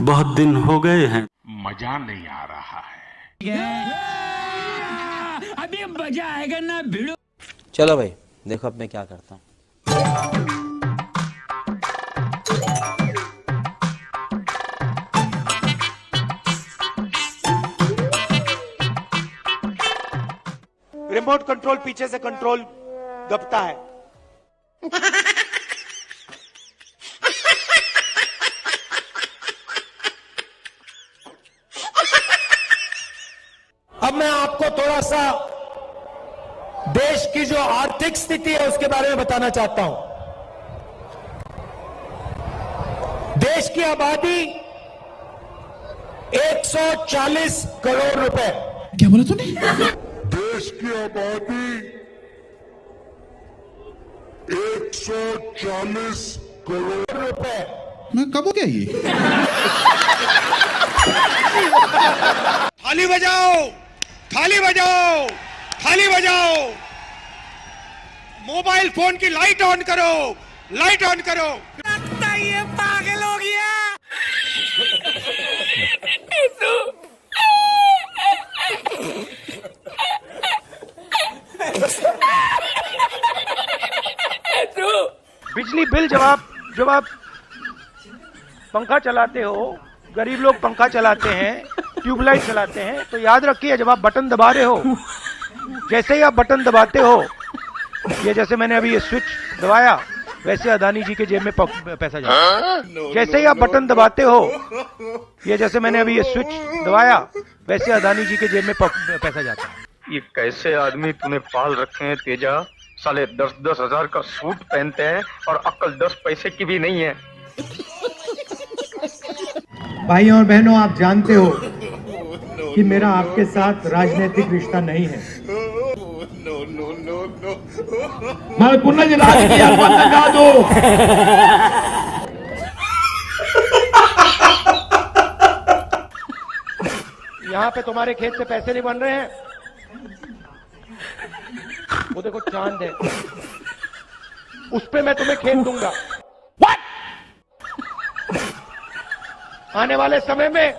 बहुत दिन हो गए हैं, मजा नहीं आ रहा है। अभी मजा आएगा ना भिड़ो। चलो भाई देखो अब मैं क्या करता हूँ। रिमोट कंट्रोल पीछे से कंट्रोल दबता है। अब मैं आपको थोड़ा सा देश की जो आर्थिक स्थिति है उसके बारे में बताना चाहता हूं। देश की आबादी 140 करोड़ रुपए। क्या बोला तूने? देश की आबादी 140 करोड़ रुपए। मैं कब हो गया ये? थाली बजाओ, थाली बजाओ, थाली बजाओ। मोबाइल फोन की लाइट ऑन करो, लाइट ऑन करो। लगता ये पागल हो गया। बिजली बिल जब आप पंखा चलाते हो, गरीब लोग पंखा चलाते हैं, ट्यूबलाइट चलाते हैं, तो याद रखिए जब आप बटन दबा रहे हो, जैसे ही आप बटन दबाते हो, ये जैसे मैंने अभी ये स्विच दबाया, वैसे अदानी जी के जेब में पैसा जाता है। जैसे ही आप बटन दबाते हो, ये जैसे मैंने अभी ये स्विच दबाया, वैसे अदानी जी के जेब में पैसा जाता है। ये कैसे आदमी तूने पाल रखे हैं तेजा? साले 10-10 हजार का सूट पहनते हैं और अक्ल 10 पैसे की भी नहीं है। भाई और बहनों, आप जानते हो कि मेरा आपके साथ राजनीतिक रिश्ता नहीं है। मैं पुनः लगा दो। यहाँ पे तुम्हारे खेत से पैसे नहीं बन रहे हैं, वो देखो चांद है, उस पे मैं तुम्हें खेत दूंगा। आने वाले समय में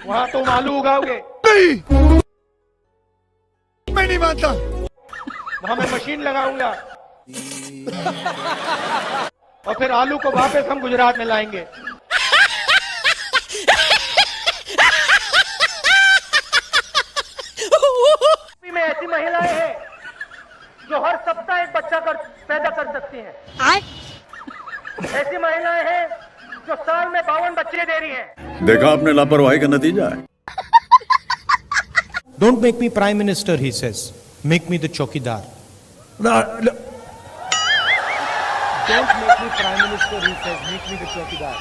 वहां तुम आलू उगाओगे। मैं नहीं मानता। वहां मैं मशीन लगाऊंगा और फिर आलू को वापस हम गुजरात में लाएंगे। में ऐसी महिलाएं हैं जो हर सप्ताह एक बच्चा पैदा कर सकती हैं। ऐसी महिलाएं हैं जो साल में 52 बच्चे दे रही हैं। देखा आपने लापरवाही का नतीजा है। Don't make me prime minister, he says. Make me the chokidar. Don't make me prime minister, he says. Make me the chokidar.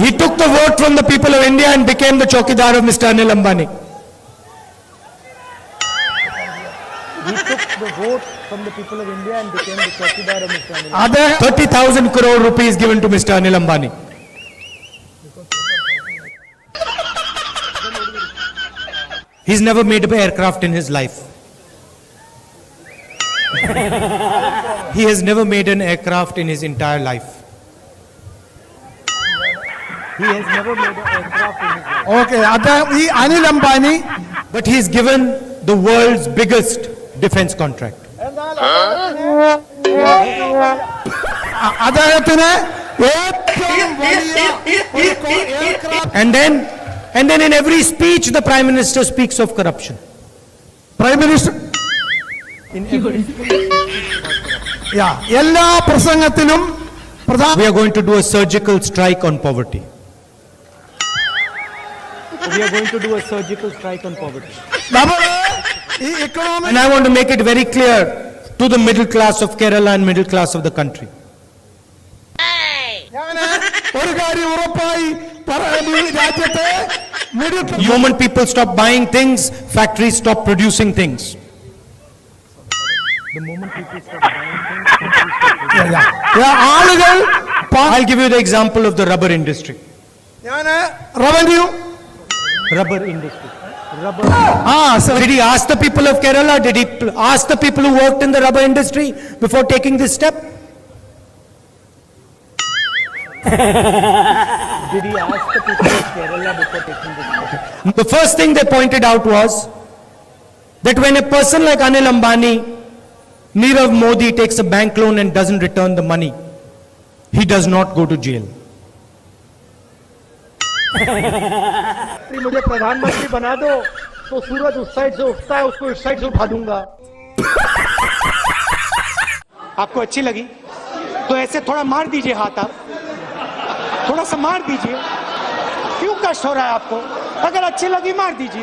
He took the vote from the people of India and became the chokidar of Mr. Anil Ambani. He took the vote from the people of India and became the chokidar of Mr. Anil Ambani. 30,000 crore rupees given to Mr. Anil Ambani. He's never made an aircraft in his life. He has never made an aircraft in his entire life. He has never made an aircraft in his life. Okay, Anil Ambani, but he's given the world's biggest defense contract. And then in every speech the Prime Minister speaks of corruption. Prime Minister in every speech. Yeah, we are going to do a surgical strike on poverty. We are going to do a surgical strike on poverty. And I want to make it very clear to the middle class of Kerala and middle class of the country. The moment people stop buying things, factories stop producing things. The moment people stop buying things, factories stop producing things. I'll give you the example of the rubber industry. Rubber industry. So did he ask the people of Kerala? Did he ask the people who worked in the rubber industry before taking this step? Did he ask the people of Kerala before taking this step? The first thing they pointed out was that when a person like Anil Ambani, Nirav Modi takes a bank loan and doesn't return the money, he does not go to jail. मुझे प्रधानमंत्री बना दो तो सूरज उस side से उठता है, उसको इस साइड से उठा दूंगा। आपको अच्छी लगी तो ऐसे थोड़ा मार दीजिए हाथ, आप थोड़ा सा मार दीजिए। क्यों कष्ट हो रहा है आपको? अगर अच्छी लगी मार दीजिए।